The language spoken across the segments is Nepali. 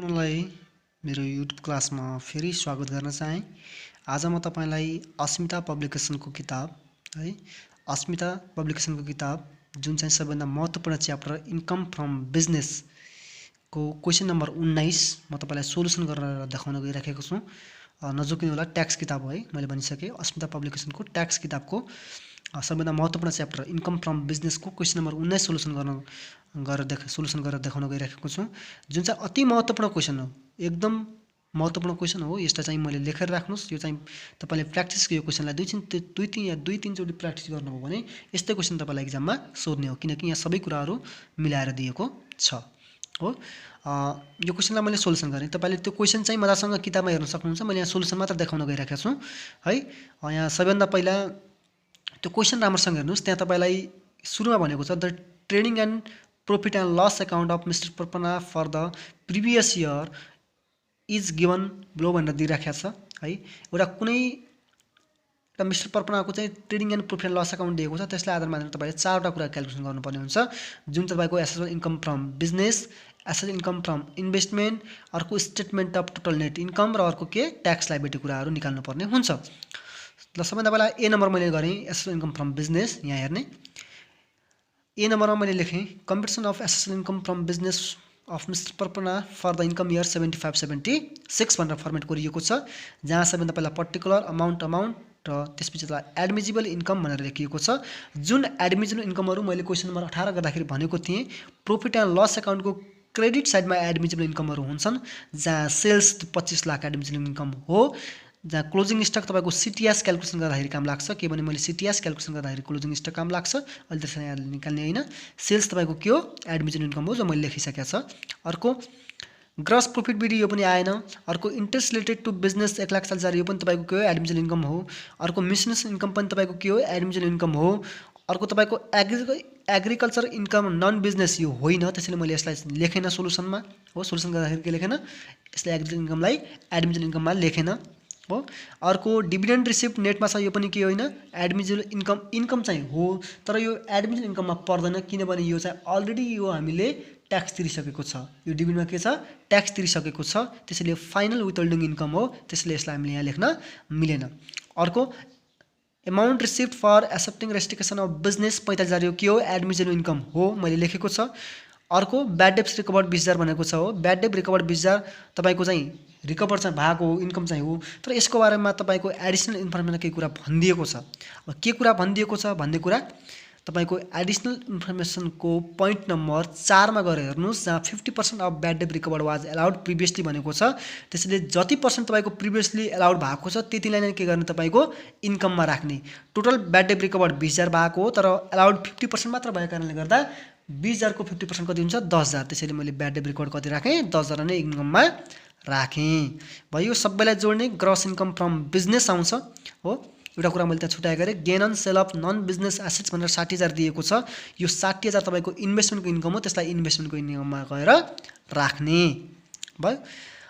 तपाईलाई मेरो युट्युब क्लासमा फेरि स्वागत गर्न चाहे। आज म तपाईलाई अस्मिता पब्लिकेसनको किताब है अस्मिता पब्लिकेसनको किताब जुन चाहिँ सबैभन्दा महत्त्वपूर्ण च्याप्टर इन्कम फ्रम बिजनेस को क्वेशन नम्बर 19 म तपाईलाई सोलुसन गरेर देखाउन गइराखेको छु। नजुकिनु होला, ट्याक्स किताब हो है, मैले भनिसके। अस्मिता पब्लिकेसनको ट्याक्स किताबको सबैभन्दा महत्त्वपूर्ण च्याप्टर इन्कम फ्रम बिजनेसको क्वेशन नम्बर 19 सोलुसन गरेर देखाउन गइराखेको छु। जुन चाहिँ अति महत्त्वपूर्ण क्वेशन हो, एकदम महत्त्वपूर्ण क्वेशन हो। यसलाई चाहिँ मैले लेखेर राख्नुस्। यो चाहिँ तपाईले प्र्याक्टिस यो क्वेशनलाई दुई तीन चोटी प्र्याक्टिस गर्नुभयो भने यस्तै क्वेशन तपाईलाई एक्जाममा सोध्ने हो, किनकि यहाँ सबै कुराहरू मिलाएर दिएको छ हो। यो क्वेशनलाई मैले सोलुसन गरेँ। तपाईले त्यो क्वेशन चाहिँ मजासँग किताबमा हेर्न सक्नुहुन्छ। मैले यहाँ सोलुसन मात्र देखाउन गइराखेको छु है। यहाँ सबैभन्दा पहिला त्यो क्वेशन राम्रोसँग हेर्नुस्। त्यहाँ तपाईलाई सुरुमा भनेको छ the trading and profit and loss account of mister Parpana for the previous year is given below भनेर दिइराखेको छ है। एउटा कुनै एउटा मिस्टर पर्पनाको चाहिँ trading and profit and loss account दिएको छ, त्यसलाई आधार मानेर तपाईले चारवटा कुरा क्याल्कुलेसन गर्नुपर्ने हुन्छ। जुन तपाईको assessable income from business, asset income from investment, अर्को statement of total net income र अर्को के ट्याक्स लायबिलिटी कुराहरू निकाल्नुपर्ने हुन्छ। ल सबैभन्दा पहिला ए नम्बर मैले गरेँ एसेसबल इन्कम फ्रम बिजनेस। यहाँ हेर्ने ए नम्बरमा मैले लेखेँ competition of assessable income from business of mister Parpana for the income year 75-76 भनेर फर्मेट गरिएको छ, जहाँ सबैभन्दा पहिला पर्टिकुलर अमाउन्ट र त्यसपछि त्यसलाई एडमिजिबल इन्कम भनेर लेखिएको छ। जुन एडमिजिबल इन्कमहरू मैले क्वेशन नम्बर 18 गर्दाखेरि भनेको थिएँ, प्रॉफिट एन्ड लस अकाउन्टको क्रेडिट साइडमा एडमिजिबल इन्कमहरू हुन्छन्, जहाँ सेल्स 25 लाख एडमिजिबल इन्कम हो, जहाँ क्लोजिङ स्टक तपाईको सिटिएस क्याल्कुलेसन गर्दाखेरि काम लाग्छ। के भने मैले सिटिएस क्याल्कुलेसन गर्दाखेरि क्लोजिङ स्टक काम लाग्छ, अहिले त्यसलाई यहाँ निकाल्ने होइन। सेल्स तपाईको के हो, एडमिजिबल इन्कम हो, जो मैले लेखिसकेको छ। अर्को ग्रस प्रॉफिट बिडी, यो पनि आएन। अर्को इन्ट्रेस्ट रिलेटेड टु बिजनेस 1,40,000, यो पनि तपाईको के हो, एडमिजिबल इन्कम हो। अर्को मिसनेस इन्कम पनि तपाईको के हो, एडमिजिबल इन्कम हो। अर्को तपाईको एग्रिकल्चर इन्कम नन बिजनेस, यो होइन, त्यसैले मैले यसलाई लेखेन सोलुसनमा हो। सोलुसन गर्दाखेरि के लेखेन, यसलाई एग्रिकल्चर इन्कमलाई एडमिजिबल इन्कममा लेखेन हो। अर्को डिभिडेन्ड रिसिप्ट नेटमा छ, यो पनि के होइन, एडमिजिबल इन्कम चाहिँ हो, तर यो एडमिजिबल इन्कममा पर्दैन, किनभने यो चाहिँ अलरेडी यो हामीले ट्याक्स तिरिसकेको छ। यो डिभिडेन्डमा के छ, ट्याक्स तिरिसकेको छ, त्यसैले फाइनल विथहोल्डिङ इन्कम हो, त्यसैले यसलाई हामीले यहाँ लेख्न मिलेन। अर्को amount receipt for excepting restriction of business 45,000, यो के हो, एडमिजिबल इन्कम हो, मैले लेखेको छ। अर्को ब्याड डेब्स रिकभर्ड 20,000 भनेको छ हो। ब्याड डेब्ट रिकभर्ड 20,000 तपाईको चाहिँ रिकभर चाहिँ भएको हो, इन्कम चाहिँ हो, तर यसको बारेमा तपाईको एडिसनल इन्फर्मेसन केही कुरा भनिदिएको छ। अब के कुरा भनिदिएको छ भन्ने कुरा तपाईको एडिसनल इन्फर्मेसनको पोइन्ट नम्बर 4 मा गएर हेर्नुस्, जहाँ 50% अफ ब्याड डेब्ट रिकभर्ड वाज एलाउड प्रिभियसली भनेको छ। त्यसैले जति पर्सेन्ट तपाईको प्रिभियसली एलाउड भएको छ त्यतिलाई नै के गर्ने, तपाईको इन्कममा राख्ने। टोटल ब्याड डेब्ट रिकभर्ड 20,000 भएको हो, तर एलाउड 50% मात्र भएको कारणले गर्दा 20,000 को 50% कति हुन्छ, 10,000। त्यसैले मैले ब्याड डेब्ट रिकभर्ड कति राखेँ, 10,000 नै इन्कममा राखेँ भयो। सबैलाई जोड्ने ग्रस इन्कम फ्रम बिजनेस आउँछ हो। एउटा कुरा मैले त्यहाँ छुट्याएको गरेँ, gain on sale of non business assets भनेर 60,000 दिएको छ। यो 60,000 तपाईको इन्भेस्टमेन्टको इन्कम हो, त्यसलाई इन्भेस्टमेन्टको इन्कममा गएर राख्ने भयो।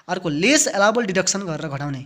अर्को लेस एलाउबल डिडक्सन गरेर घटाउने।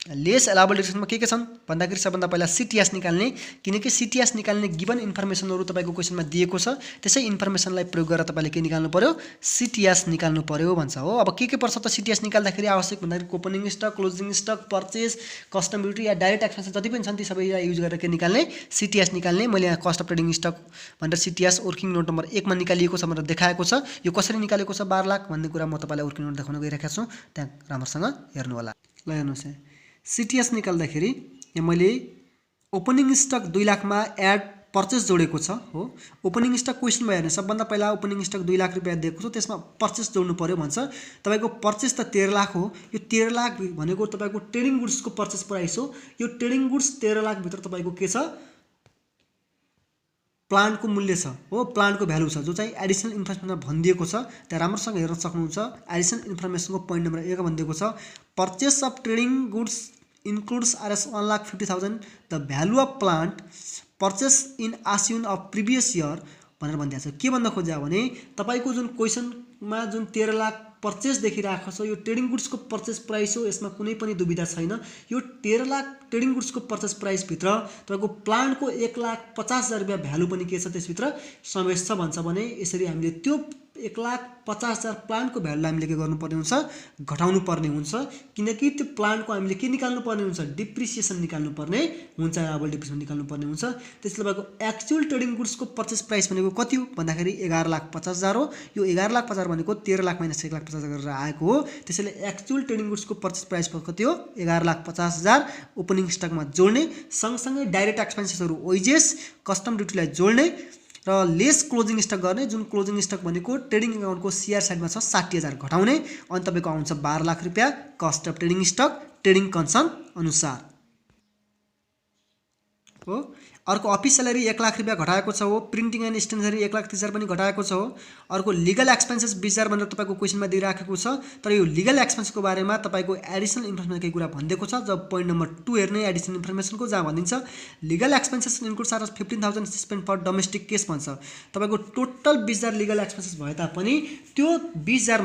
लेस एलाउबल डिडक्सनमा के छन् भन्दाखेरि सबभन्दा पहिला सिटिएस निकाल्ने, किनकि सिटिएस निकाल्ने गिवन इन्फर्मेसनहरू तपाईको क्वेशनमा दिएको छ, त्यसै इन्फर्मेसनलाई प्रयोग गरेर तपाईले के निकाल्नु पर्यो, सिटिएस निकाल्नु पर्यो भन्छ हो। अब के पर्छ त सिटिएस निकाल्दाखेरि आवश्यक भन्दाखेरि opening stock, closing stock, purchase, custom duty या डाइरेक्ट एक्सपेन्स जति पनि छन् ती सबैलाई युज गरेर के निकाल्ने, सिटिएस निकाल्ने। मैले यहाँ कस्ट अफ ट्रेडिङ स्टक भनेर सिटिएस वर्किङ नोट नम्बर 1 मा निकालिएको छ भनेर देखाएको छ। यो कसरी निकालेको छ 12 लाख भन्ने कुरा म तपाईलाई वर्किङ नोट देखाउन गइरहेको छु, त्यहाँ राम्रोसँग हेर्नु होला। ल हेर्नुस्, सिटिएस निकाल्दाखेरि यहाँ मैले ओपनिङ स्टक 2 लाख मा एड पर्चेस जोडेको छ हो। ओपनिङ स्टक क्वेशनमा हेर्ने सबभन्दा पहिला ओपनिङ स्टक 2 लाख रुपैयाँ दिएको छ, त्यसमा पर्चेस जोड्नु पर्यो भन्छ। तपाईको पर्चेस त 13 लाख हो। यो 13 लाख भनेको तपाईको ट्रेडिङ गुड्सको पर्चेस प्राइस हो। यो ट्रेडिङ गुड्स 13 लाख भित्र तपाईको के छ, प्लान्टको मूल्य छ हो, प्लान्टको भ्यालु छ, जो चाहिँ एडिसनल इन्फर्मेसनमा भनिदिएको छ। त्यहाँ राम्रोसँग हेर्न सक्नुहुन्छ। एडिसनल इन्फर्मेसनको पोइन्ट नम्बर 1 भनिदिएको छ, purchase of trading goods includes RS 1,50,000 the value of plant purchase in आस्युन अफ प्रिभियस इयर भनेर भनिदिएको छ। के भन्न खोज्या भने तपाईको जुन क्वेशनमा जुन 13 लाख पर्चेस देखिरहेको छ, यो ट्रेडिङ गुड्सको पर्चेस प्राइस हो, यसमा कुनै पनि दुविधा छैन। यो 13 लाख ट्रेडिङ गुड्सको पर्चेस प्राइस भित्र तपाईको प्लान्टको 1,50,000 रुपैयाँ भ्यालु पनि के छ त्यसभित्र समावेश छ भन्छ भने यसरी हामीले त्यो 1,50,000 प्लान्टको भ्यालुलाई हामीले के गर्नुपर्ने हुन्छ, घटाउनु पर्ने हुन्छ, किनकि त्यो प्लान्टको हामीले के निकाल्नु पर्ने हुन्छ, डिप्रिसिएसन निकाल्नु पर्ने हुन्छ, एलाउबल डिप्रिसिएसन निकाल्नु पर्ने हुन्छ। त्यसले तपाईँको एक्चुअल ट्रेडिङ गुड्सको पर्चेस प्राइस भनेको कति हो भन्दाखेरि 11,50,000 हो। यो 11,50,000 भनेको 13,00,000 माइनस 1,50,000 गरेर आएको हो। त्यसैले एक्चुअल ट्रेडिङ गुड्सको पर्चेस प्राइस कति हो, 11,50,000 ओपनिङ स्टकमा जोड्ने, सँगसँगै डाइरेक्ट एक्सपेन्सेसहरू ओइजेस कस्टम ड्युटीलाई जोड्ने र लेस क्लोजिङ स्टक गर्ने, जुन क्लोजिङ स्टक भनेको ट्रेडिङ अकाउन्टको सिआर साइडमा छ 60,000 घटाउने, अनि तपाईँको आउँछ 12,00,000 रुपियाँ cost of trading stock trading concern अनुसार हो। अर्को अफिस स्यालेरी 1,00,000 रुपियाँ घटाएको छ हो। प्रिन्टिङ एन्ड स्टेसनरी 1,30,000 पनि घटाएको छ हो। अर्को लिगल एक्सपेन्सेस 20,000 भनेर तपाईँको क्वेसनमा दिइराखेको छ, तर यो लिगल एक्सपेन्सको बारेमा तपाईँको एडिसनल इन्फर्मेसन केही कुरा भनिदिएको छ। जब पोइन्ट नम्बर 2 हेर्ने एडिसनल इन्फर्मेसनको, जहाँ भनिन्छ legal expenses includes are 15,000 spend for domestic case भन्छ। तपाईँको टोटल 20,000 लिगल एक्सपेन्सेस भए तापनि त्यो 20,000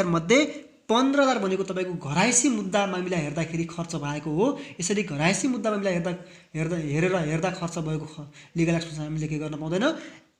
मध्ये 15,000 भनेको तपाईँको घराइसी मुद्दा मामिला हेर्दाखेरि खर्च भएको हो। यसरी घराइसी मुद्दा मामिला हेर्दा खर्च भएको लिगल एक्सपेन्स हामीले के गर्न पाउँदैन,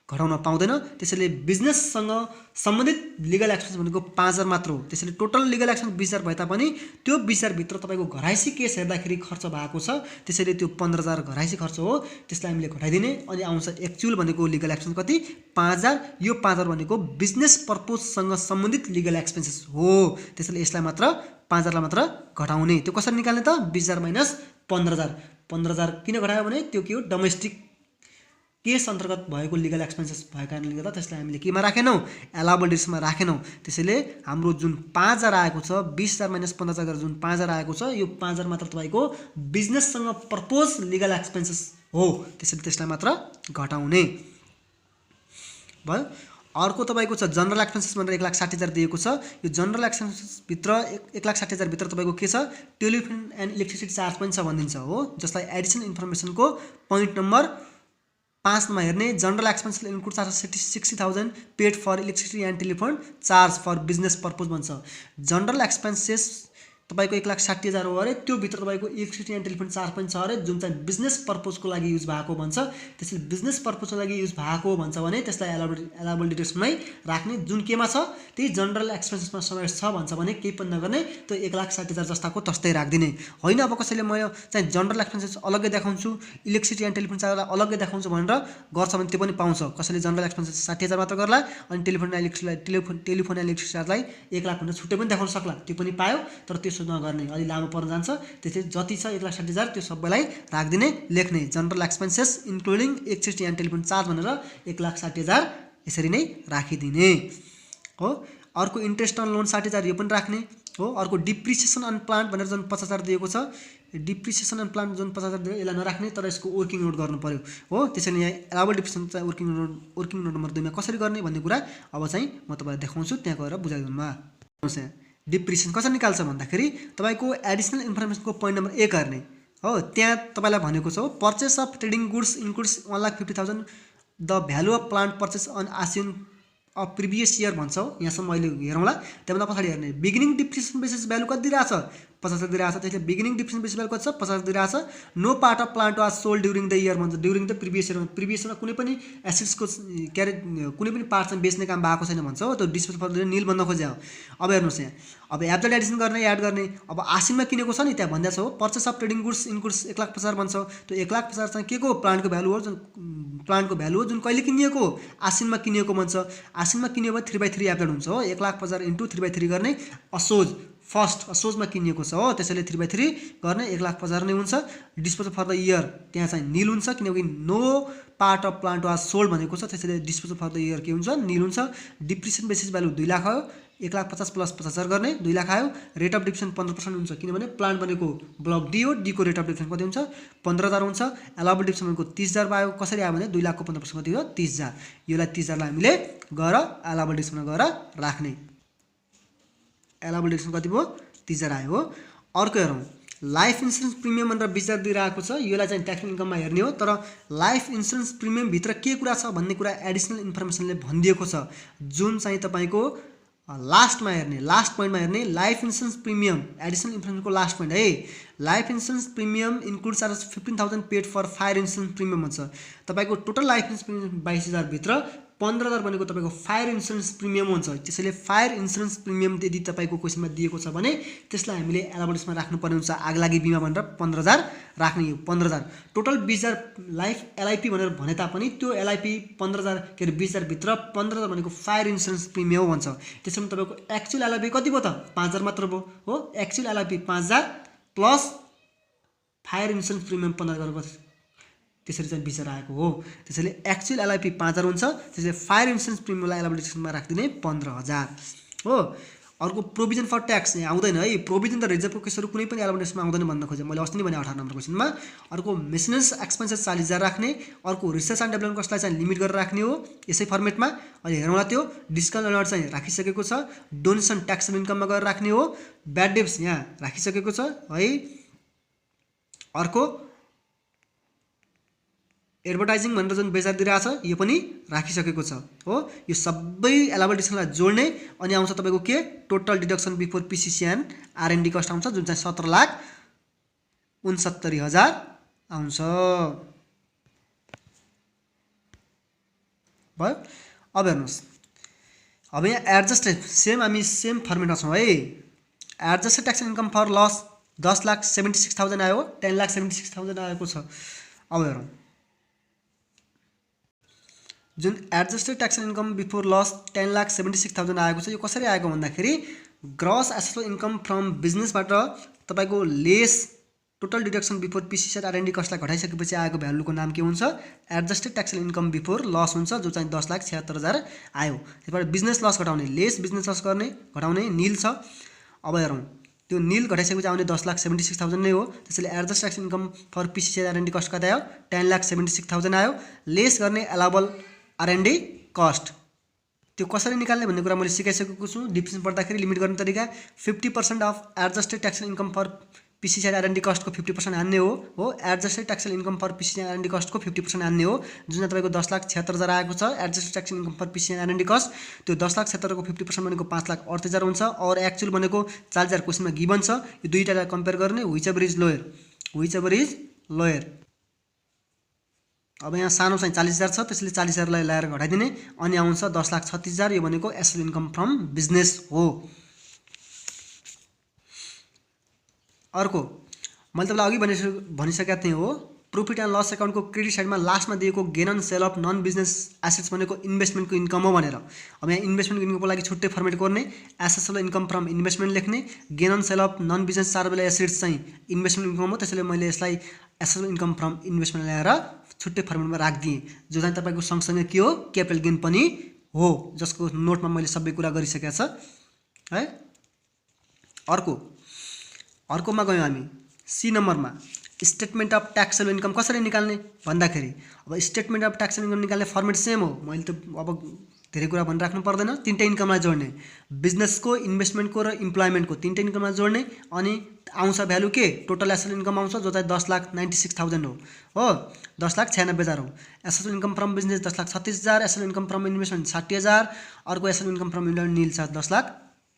घटाउन पाउँदैन। त्यसैले बिजनेससँग सम्बन्धित लिगल एक्सपेन्स भनेको 5,000 मात्र हो। त्यसैले टोटल लिगल एक्सपेन्स 20,000 भए तापनि त्यो 20,000 भित्र तपाईँको घराइसी केस हेर्दाखेरि खर्च भएको छ, त्यसैले त्यो 15,000 घराइसी खर्च हो, त्यसलाई हामीले घटाइदिने। अनि आउँछ एक्चुअल भनेको लिगल एक्सपेन्स कति, 5,000। यो 5,000 भनेको बिजनेस पर्पोजसँग सम्बन्धित लिगल एक्सपेन्सेस हो। त्यसैले यसलाई मात्र 5,000 लाई मात्र घटाउने। त्यो कसरी निकाल्ने त, 20,000 माइनस 15,000। 15,000 किन घटायो भने त्यो के हो, डोमेस्टिक केस अन्तर्गत भएको लिगल एक्सपेन्सेस भएको कारणले गर्दा त्यसलाई हामीले केमा राखेनौँ, एलाउबल डिस्कमा राखेनौँ। त्यसैले हाम्रो जुन 5,000 आएको छ, 20,000 माइनस 15,000 गरेर जुन 5,000 आएको छ, यो 5,000 मात्र तपाईँको बिजनेससँग पर्पोज लिगल एक्सपेन्सेस हो। त्यसैले त्यसलाई मात्र घटाउने भयो। अर्को तपाईँको छ जनरल एक्सपेन्सेस भनेर 1,60,000 दिएको छ। यो जनरल एक्सपेन्सेसभित्र 1,60,000 भित्र तपाईँको के छ, टेलिफोन एन्ड इलेक्ट्रिसिटी चार्ज पनि छ भनिदिन्छ हो, जसलाई एडिसनल इन्फर्मेसनको पोइन्ट नम्बर 5 मा हेर्ने। General expenses includes are 60,000 paid for electricity and telephone charge for business purpose भन्छ। जनरल एक्सपेन्सेस तपाईँको 1,60,000 हो अरे, त्यो भित्र तपाईँको इलेक्ट्रिसिटी एन्ड टेलिफोन चार्ज पनि छ अरे, जुन चाहिँ बिजनेस पर्पोजको लागि युज भएको भन्छ। त्यसैले बिजनेस पर्पोजको लागि युज भएको भन्छ भने त्यसलाई एलाउबल डिडक्सनमै राख्ने। जुन केमा छ त्यही जनरल एक्सपेन्सेसमा समावेश छ भन्छ भने केही पनि नगर्ने, त्यो 1,60,000 जस्ताको तस्तै राखिदिने होइन। अब कसैले म चाहिँ जनरल एक्सपेन्सेस अलग्गै देखाउँछु, इलेक्ट्रिसिटी एन्ड टेलिफोन चार्जलाई अलग्गै देखाउँछु भनेर गर्छ भने त्यो पनि पाउँछ। कसैले जनरल एक्सपेन्सेस 60,000 मात्र गर्ला, अनि टेलिफोन एन्ड इलेक्ट्रिसिटी चार्जलाई 1,00,000 भनेर छुट्टै पनि देखाउन सक्ला, त्यो पनि पायो। तर त्यसो नगर्ने, अलि लामो पर्न जान्छ। त्यसैले जति छ 1,60,000 त्यो सबैलाई राखिदिने, लेख्ने general expenses including electricity and telephone charge भनेर 1,60,000 यसरी नै राखिदिने हो। अर्को इन्ट्रेस्ट अन लोन 60,000 यो पनि राख्ने हो। अर्को डिप्रिसिएसन अन प्लान्ट भनेर जुन 50,000 दिएको छ, डिप्रिसिएसन अन प्लान्ट जुन 50,000 दिएको यसलाई नराख्ने, तर यसको वर्किङ नोट गर्नु पर्यो हो। त्यसैले यहाँ एलाउबल डिप्रिसिएसन चाहिँ वर्किङ नोट नम्बर 2 मा कसरी गर्ने भन्ने कुरा अब चाहिँ म तपाईँलाई देखाउँछु, त्यहाँ गएर बुझाइदिनुमा। डिप्रिसिएसन कसरी निकाल्छ भन्दाखेरि तपाईँको एडिसनल इन्फर्मेसनको पोइन्ट नम्बर 1 हेर्ने हो। त्यहाँ तपाईँलाई भनेको छ purchase of trading goods includes 1,50,000 the value of plant purchase on आसियन अफ प्रिभियस इयर भन्छ। यहाँसम्म अहिले हेरौँला, त्यहाँभन्दा पछाडि हेर्ने बिगिनिङ डिप्रिसिएसन बेसिस भ्यालु कति दिइरहेछ, 50,000 दिइरहेछ। त्यसले बिगिनिङ डिप्रिसिएसन बेसिस भ्यालु कति छ, 50,000 दिइरहेछ। No part of plant was sold during the year भन्छ, ड्युरिङ द प्रिभियस इयरमा। प्रिभियस इयरमा कुनै पनि एसेट्सको के अरे कुनै पनि पार्ट चाहिँ बेच्ने काम भएको छैन भन्छ हो, त्यो डिस्पोजल फर निल भन्न खोज्या हो। अब हेर्नुहोस् यहाँ, अब एब्सोल्युट एडिसन गर्ने, याड गर्ने। अब आसिनमा किनेको छ नि, त्यहाँ भन्दा छ हो purchase of trading goods includes 1,50,000 भन्छ। त्यो 1,50,000 चाहिँ के को प्लान्टको भ्यालु हो, जुन प्लान्टको भ्यालु हो, जुन कहिले किनिएको हो, आसिनमा किनिएको भन्छ। आसिनमा किनियो भने 3/3 एब्सोल्युट हुन्छ हो। 1,50,000 इन्टु 3/3 गर्ने, असोज फर्स्ट असोजमा किनिएको छ हो, त्यसैले 3/3 गर्ने 1,50,000 नै हुन्छ। डिस्पोजल फर द इयर त्यहाँ चाहिँ निल हुन्छ, किनकि no part of plant was sold भनेको छ, त्यसैले डिस्पोजल फर द इयर के हुन्छ, निल हुन्छ। डिप्रिसिएसन बेसिस भ्यालु 2,00,000 आयो, 1,50,000 प्लस 50,000 गर्ने, 2,00,000 आयो। रेट अफ डिप्रिसिएसन 15% हुन्छ, किनभने प्लान्ट भनेको ब्लक डी हो, डी को रेट अफ डिप्रिसिएसन कति हुन्छ, 15,000 हुन्छ। एलाउबल डिप्रिसिएसन भनेको 30,000 आयो। कसरी आयो भने 2,00,000 को 15% कति हो, 30,000। योलाई 30,000 लाई हामीले गएर एलाउबल डिप्रिसिएसनमा गएर राख्ने। एलाउबल डिप्रिसिएसन कति भयो, 30,000 आयो हो। अर्को हेरौँ, लाइफ इन्सुरेन्स प्रिमियम भनेर 20,000 दिइरहेको छ। यसलाई चाहिँ ट्याक्सेबल इन्कममा हेर्ने हो, तर लाइफ इन्सुरेन्स प्रिमियमभित्र के कुरा छ भन्ने कुरा एडिसनल इन्फर्मेसनले भनिदिएको छ, जुन चाहिँ तपाईँको लास्टमा हेर्ने, लास्ट पोइन्टमा हेर्ने। लाइफ इन्सुरेन्स प्रिमियम एडिसनल इन्फर्मेसनको लास्ट पोइन्ट है। Life insurance premium includes are 15,000 paid for fire insurance premium भन्छ। तपाईँको टोटल लाइफ इन्सुरेन्स प्रिमियम 22,000 भित्र 15,000 भनेको तपाईँको फायर इन्सुरेन्स प्रिमियम हुन्छ। त्यसैले फायर इन्सुरेन्स प्रिमियम यदि तपाईँको क्वेसनमा दिएको छ भने त्यसलाई हामीले एलाबोरेसनमा राख्नुपर्ने हुन्छ। आगलागी बिमा भनेर 15,000 राख्ने हो। 15,000 टोटल 20,000 लाइफ एलआइपी भनेर भने तापनि त्यो एलआइपी 15,000 के अरे 20,000 भित्र 15,000 भनेको फायर इन्सुरेन्स प्रिमियम भन्छ। त्यसैले तपाईँको एक्चुअल एलआइपी कति भयो त 5,000 मात्र भयो हो। Actual LIP 5,000 plus fire insurance premium 15,000 भयो। त्यसरी चाहिँ 20,000 आएको हो। त्यसैले एक्चुअल एलआइपी 5,000 हुन्छ। त्यसैले फायर इन्सुरेन्स प्रिमियमलाई एलाबोरेसनमा राखिदिने 15,000 हो। अर्को प्रोभिजन फर ट्याक्स यहाँ आउँदैन है। प्रोभिजन त रिजर्भको केसहरू कुनै पनि एलाबोरेसनमा आउँदैन भन्न खोजेँ मैले अस्ति नै भने 18 नम्बर क्वेसनमा। अर्को मिसनेस एक्सपेन्सेस 40,000 राख्ने। अर्को रिसर्च एन्ड डेभलपमेन्ट कस्टलाई चाहिँ लिमिट गरेर राख्ने हो यसै फर्मेटमा। अनि हेरौँला त्यो डिस्काउन्ट अलर्ट चाहिँ राखिसकेको छ। डोनेसन ट्याक्सेबल इन्कममा गरेर राख्ने हो। ब्याड डेब्स यहाँ राखिसकेको छ है। अर्को एडभर्टाइजिङ भनेर जुन बेजार दिइरहेछ यो पनि राखिसकेको छ हो। यो सबै एलाबोरेसनलाई जोड्ने अनि आउँछ तपाईँको के total deduction before PCC and R and D cost आउँछ जुन चाहिँ 17,69,000 आउँछ भयो। अब हेर्नुहोस् अब यहाँ एडजस्टेड हामी सेम फर्मेटमा छौँ है। Adjusted tax income for loss 10,76,000 आयो। 10,76,000 आएको छ। अब हेरौँ जुन adjusted tax income before loss 10,76,000 आएको छ। यो कसरी आएको भन्दाखेरि ग्रस एसेसबल इन्कम फ्रम बिजनेसबाट तपाईँको less total deduction before PCC R and D कस्टलाई घटाइसकेपछि आएको भ्यालुको नाम के हुन्छ adjusted tax income before loss हुन्छ जो चाहिँ 10,76,000 आयो। त्यसबाट बिजनेस लस घटाउने लेस बिजनेस लस गर्ने घटाउने निल छ। अब हेरौँ त्यो निल घटाइसकेपछि आउने 10,76,000 नै हो। त्यसैले adjust tax income for PCC R and D cost कति आयो 10,76,000 आयो। लेस गर्ने एलाबल आरएनडी कस्ट त्यो कसरी निकाल्ने भन्ने कुरा मैले सिकाइसकेको छु। डिफिनेसन पढ्दाखेरि लिमिट गर्ने तरिका 50% of adjusted tax income for PCC R and D कस्टको 50% हान्ने हो। Adjusted tax income for PCC R and D कस्टको 50% हान्ने हो जुन चाहिँ तपाईँको 10,76,000 आएको छ। Adjusted tax income for PCC R and D cost त्यो 10,76,000 को 50% भनेको 5,38,000 हुन्छ। और एक्चुअल भनेको 40,000 क्वेसनमा गिभन छ। यो दुईटालाई कम्पेयर गर्ने व्हिच एभर इज लोयर। अब यहाँ सानो चाहिँ 40,000 छ त्यसैले 40,000 लाई ल्याएर घटाइदिने अनि आउँछ 10,36,000 यो भनेको एसेट इन्कम फ्रम बिजनेस हो। अर्को मैले तपाईँलाई अघि भनिसकेका थिएँ हो प्रॉफिट एन्ड लस एकाउन्टको क्रेडिट साइडमा लास्टमा दिएको gain on sale of non business assets भनेको इन्भेस्टमेन्टको इन्कम हो भनेर। अब यहाँ इन्भेस्टमेन्टको इन्कमको लागि छुट्टै फर्मेट गर्ने एसेट्सलाई इन्कम फ्रम इन्भेस्टमेन्ट लेख्ने। Gain on sale of non business चारवटा एसेट्स चाहिँ इन्भेस्टमेन्ट इन्कम हो। त्यसैले मैले यसलाई एसेट इन्कम फ्रम इन्भेस्टमेन्ट ल्याएर छुट्टै फर्मेटमा राखिदिएँ जो चाहिँ तपाईँको सँगसँगै के हो क्यापिटल गेन पनि हो जसको नोटमा मैले सबै कुरा गरिसकेको छ है। अर्कोमा गयौँ हामी सी नम्बरमा स्टेटमेन्ट अफ ट्याक्सेबल इन्कम कसरी निकाल्ने भन्दाखेरि अब स्टेटमेन्ट अफ ट्याक्सेबल इन्कम निकाल्ने फर्मेट सेम हो। मैले त अब धेरै कुरा भनिराख्नु पर्दैन। तीनटै इन्कमलाई जोड्ने बिजनेसको इन्भेस्टमेन्टको र इम्प्लोइमेन्टको तीनटै इन्कमलाई जोड्ने अनि आउँछ भ्यालु के टोटल एसेट इन्कम आउँछ जो चाहिँ 10,96,000 हो 10,96,000 हो। Asset income from business 10,36,000 asset income from investment 60,000 अर्को एसेट इन्कम फ्रम इन्भेस्टमेन्ट निल छ 10 लाख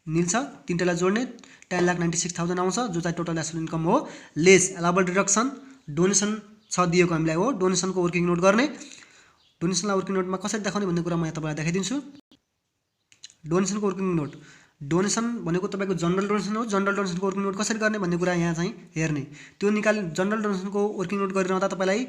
निल छ। तीनटैलाई जोड्ने 10,96,000 आउँछ जो चाहिँ टोटल एसेट इन्कम हो। लेस एलाबल डिडक्सन डोनेसन छ दिएको हामीलाई हो। डोनेसनको वर्किङ नोट गर्ने। डोनेसनलाई वर्किङ नोटमा कसरी देखाउने भन्ने कुरा म यहाँ तपाईँलाई देखाइदिन्छु। डोनेसनको वर्किङ नोट डोनेसन भनेको तपाईँको जनरल डोनेसन हो। जनरल डोनेसनको वर्किङ नोट कसरी गर्ने भन्ने कुरा यहाँ चाहिँ हेर्ने। त्यो जनरल डोनेसनको वर्किङ नोट गरिरहँदा तपाईँलाई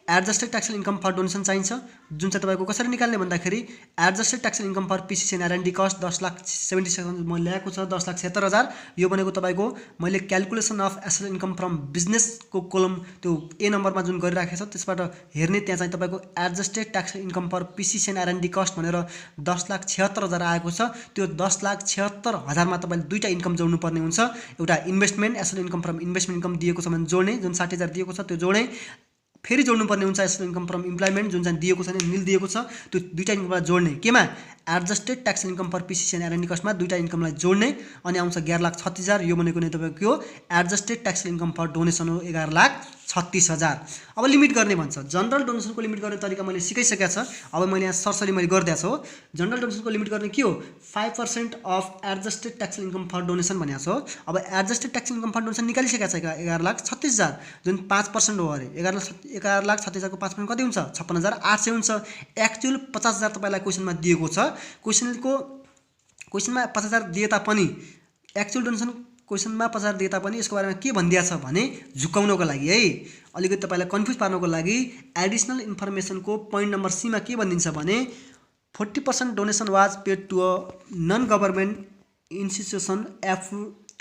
adjusted taxable income for donation चाहिन्छ जुन चाहिँ तपाईँको कसरी निकाल्ने भन्दाखेरि adjusted taxable income for PCC and R and D cost 10,76,000 मैले ल्याएको छ 10,76,000 यो भनेको तपाईँको मैले calculation of asset income from बिजनेसको कोलम त्यो ए नम्बरमा जुन गरिराखेको छ त्यसबाट हेर्ने त्यहाँ चाहिँ तपाईँको adjusted taxable income for PCC and R and D cost भनेर 10,76,000 आएको छ। त्यो 10,76,000मा तपाईँले दुईटा इन्कम जोड्नु पर्ने हुन्छ। एउटा investment asset income from investment income दिएको छ भने जोड्ने जुन 60,000 दिएको छ त्यो जोड्ने फेरि जोड्नुपर्ने हुन्छ एसेट इन्कम फ्रम इम्प्लोइमेन्ट जुन चाहिँ दिएको छ नि निल दिएको छ त्यो दुईटा इन्कमलाई जोड्ने केमा adjusted tax income for PCC and R and D कस्टमा दुईटा इन्कमलाई जोड्ने अनि आउँछ 11,36,000। यो भनेको नै तपाईँको के हो adjusted tax income for donation हो 11,36,000। अब लिमिट गर्ने भन्छ। जनरल डोनेसनको लिमिट गर्ने तरिका मैले सिकाइसकेको छ। अब मैले यहाँ सरसरी मैले गरिदिएको छु हो। जनरल डोनेसनको लिमिट गर्ने के हो 5% of adjusted tax income for donation भनेको छ हो। अब adjusted tax income for donation निकालिसकेको छ 11,36,000 जुन 5% हो अरे। 11,36,000 को 5% कति हुन्छ 56,800 हुन्छ। एक्चुअल 50,000 तपाईँलाई क्वेसनमा दिएको छ। क्वेसनमा 50,000 दिए तापनि एक्चुअल डोनेसन क्वेसनमा 50,000 दिए तापनि यसको बारेमा के भनिदिएको छ भने झुकाउनको लागि है, अलिकति तपाईँलाई कन्फ्युज पार्नको लागि एडिसनल इन्फर्मेसनको पोइन्ट नम्बर सी मा के भनिदिन्छ भने 40% donation was paid to a non government institution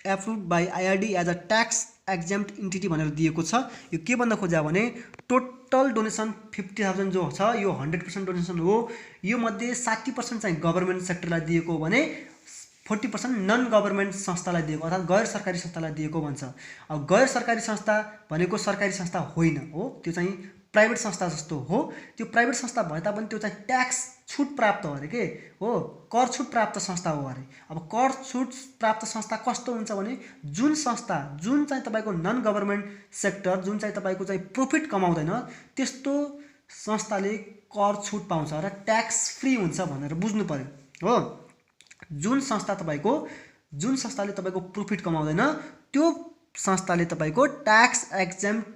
approve by IRD as a tax exempt entity भनेर दिएको छ। यो के भन्न खोज्या भने टोटल डोनेसन 50,000 जो छ यो 100% डोनेसन हो। यो मध्ये 60% चाहिँ गभर्नमेन्ट सेक्टरलाई दिएको हो भने 40% नन गभर्नमेन्ट संस्थालाई दिएको अर्थात् गैर सरकारी संस्थालाई दिएको भन्छ। अब गैर सरकारी संस्था भनेको सरकारी संस्था होइन हो, त्यो चाहिँ प्राइभेट संस्था जस्तो हो। त्यो प्राइभेट संस्था भए तापनि त्यो चाहिँ ट्याक्स छुट प्राप्त हो अरे के हो, कर छुट प्राप्त संस्था हो अरे। अब कर छुट प्राप्त संस्था कस्तो हुन्छ भने जुन संस्था जुन चाहिँ तपाईँको नन गभर्नमेन्ट सेक्टर जुन चाहिँ तपाईँको चाहिँ प्रॉफिट कमाउँदैन त्यस्तो संस्थाले कर छुट पाउँछ र ट्याक्स फ्री हुन्छ भनेर बुझ्नु पर्यो हो। जुन संस्थाले तपाईँको प्रॉफिट कमाउँदैन त्यो संस्थाले तपाईँको ट्याक्स एक्जेम्प्ट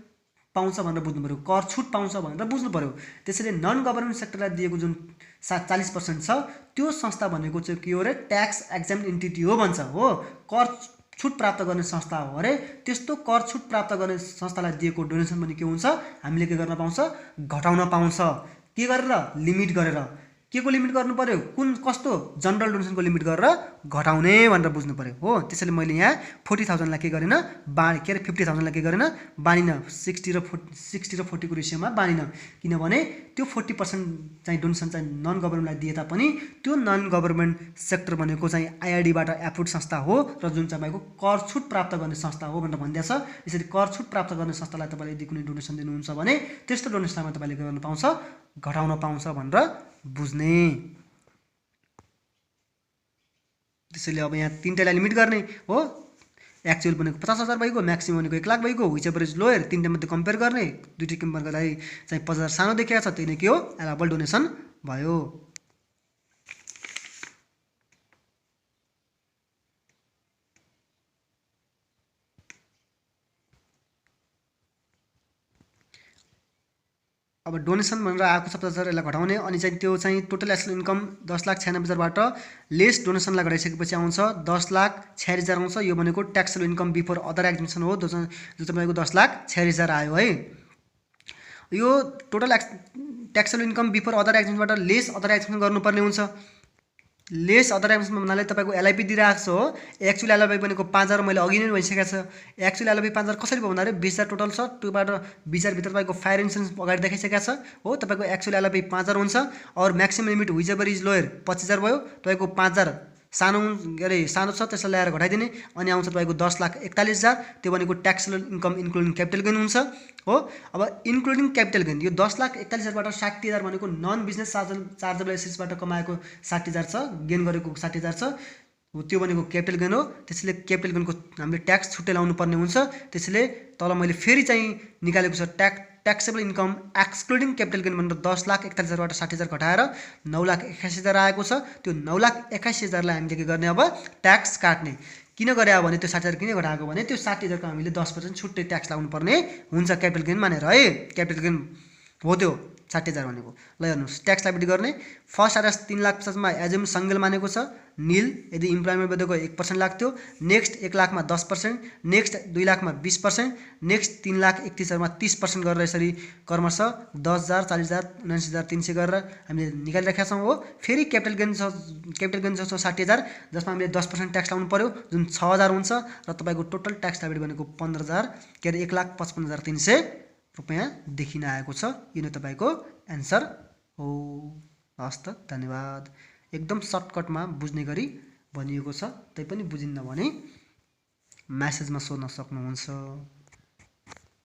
पाउँछ भनेर बुझ्नु पर्यो, कर छुट पाउँछ भनेर बुझ्नु पर्यो। त्यसैले नन गभर्नमेन्ट सेक्टरलाई दिएको जुन 40% छ त्यो संस्था भनेको चाहिँ के हो रे ट्याक्स एक्जेम्प्ट इन्टिटी हो भन्छ हो। कर छुट प्राप्त गर्ने संस्था हो अरे। त्यस्तो कर छुट प्राप्त गर्ने संस्थालाई दिएको डोनेसन पनि के हुन्छ हामीले के गर्न पाउँछ घटाउन पाउँछ। के गरेर लिमिट गरेर। के को लिमिट गर्नु पर्यो कुन कस्तो जनरल डोनेसनको लिमिट गरेर घटाउने भनेर बुझ्नु पर्यो हो। त्यसैले मैले यहाँ 40,000 लाई के गरेन के अरे 50,000 लाई के गरेन बानिन 60 र 40 को रेसियोमा बानिन, किनभने त्यो 40% चाहिँ डोनेसन चाहिँ नन गभर्नमेन्टलाई दिए तापनि त्यो नन गभर्नमेन्ट सेक्टर भनेको चाहिँ आइआरडीबाट एप्रुभ संस्था हो र जुन चाहिँ तपाईँको कर छुट प्राप्त गर्ने संस्था हो भनेर भनिदिएको छ। यसरी कर छुट प्राप्त गर्ने संस्थालाई तपाईँले यदि कुनै डोनेसन दिनुहुन्छ भने त्यस्तो डोनेसनमा तपाईँले के गर्न पाउँछ घटाउन पाउँछ भनेर बुझ्ने। त्यसैले अब यहाँ तीनटैलाई लिमिट गर्ने हो। एक्चुअल भनेको 50,000 भइगयो, म्याक्सिमम भनेको 1 लाख भइगयो, व्हिच एभर इज लोयर। तीनटा मध्ये कम्पेयर गर्ने, दुईटै कम्पेयर गर्दाखेरि चाहिँ 50,000 सानो देखिएको छ, त्यही नै के हो एलाबल डोनेसन भयो। अब डोनेसन भनेर आएको 70,000 यसलाई घटाउने अनि चाहिँ त्यो चाहिँ टोटल एनुअल इन्कम 10,96,000बाट लेस डोनेसनलाई घटाइसकेपछि आउँछ 10,46,000 आउँछ। यो भनेको taxable income before other exemption हो जो तपाईँको 10,46,000 आयो है। यो total taxable income before other एक्जिबिसनबाट लेस अदर एक्जिबिसन गर्नुपर्ने हुन्छ। लेस अदर एक्जिबिसन भन्नाले तपाईँको एलआइपी दिइरहेको छ हो। एक्चुअल एलआइपी भनेको 5,000 मैले अघि नै भइसकेको छ। एक्चुअल एलआइपी 5,000 कसरी भयो भन्दाखेरि 20,000 टोटल छ, त्योबाट 20,000 भित्र तपाईँको फायर इन्सुरेन्स अगाडि देखाइसकेको छ हो। तपाईँको एक्चुअल एलआइपी 5,000 हुन्छ और maximum limit which ever is lower 25,000 भयो। तपाईँको 5,000 सानो के अरे सानो छ त्यसलाई ल्याएर घटाइदिने अनि आउँछ तपाईँको 10,41,000। त्यो भनेको taxable income including capital gain हुन्छ हो। अब इन्क्लुडिङ क्यापिटल गेन यो 10,41,000बाट 60,000 भनेको नन बिजनेस चार्जेबल एसेट्सबाट कमाएको 60,000 छ, गेन गरेको 60,000 छ, त्यो भनेको क्यापिटल गेन हो। त्यसैले क्यापिटल गेनको हामीले ट्याक्स छुट्टै लाउनु पर्ने हुन्छ। त्यसैले तल मैले फेरि चाहिँ निकालेको छ taxable income excluding capital gain भनेर 10,41,000बाट 60,000 घटाएर 9,81,000 आएको छ। त्यो 9,81,000 लाई हामीले के गर्ने अब ट्याक्स काट्ने। किन गरे भने त्यो 60,000 किन घटाएको भने त्यो 60,000 को हामीले 10% छुट्टै ट्याक्स लाउनु पर्ने हुन्छ क्यापिटल गेन मानेर है। क्यापिटल गेन हो त्यो 60,000 भनेको। ल हेर्नुहोस् ट्याक्स लाइबिलिटी गर्ने फर्स्ट आरएस 3,50,000 मा एजम सङ्गेल मानेको छ नील यदि इम्प्लोइमेन्ट बदेको 1% लाग्थ्यो। नेक्स्ट 1 लाख मा 10%, नेक्स्ट 2 लाख मा 20%, नेक्स्ट 3,31,000 मा 30% गरेर यसरी क्रमशः 10,000 40,000 79,300 गरेर हामीले निकालिराखेका छौँ हो। फेरि क्यापिटल गेन छ 60,000 जसमा हामीले 10% ट्याक्स लाउनु पर्यो जुन 6,000 हुन्छ र तपाईँको टोटल ट्याक्स लाइबिलिटी भनेको 15,000 के अरे 1,55,300 रुपैयाँ देखिन आएको छ। यो नै तपाईँको एन्सर हो। हस् त धन्यवाद। एकदम सर्टकटमा बुझ्ने गरी भनिएको छ, तैपनि बुझिन्न भने म्यासेजमा सोध्न सक्नुहुन्छ।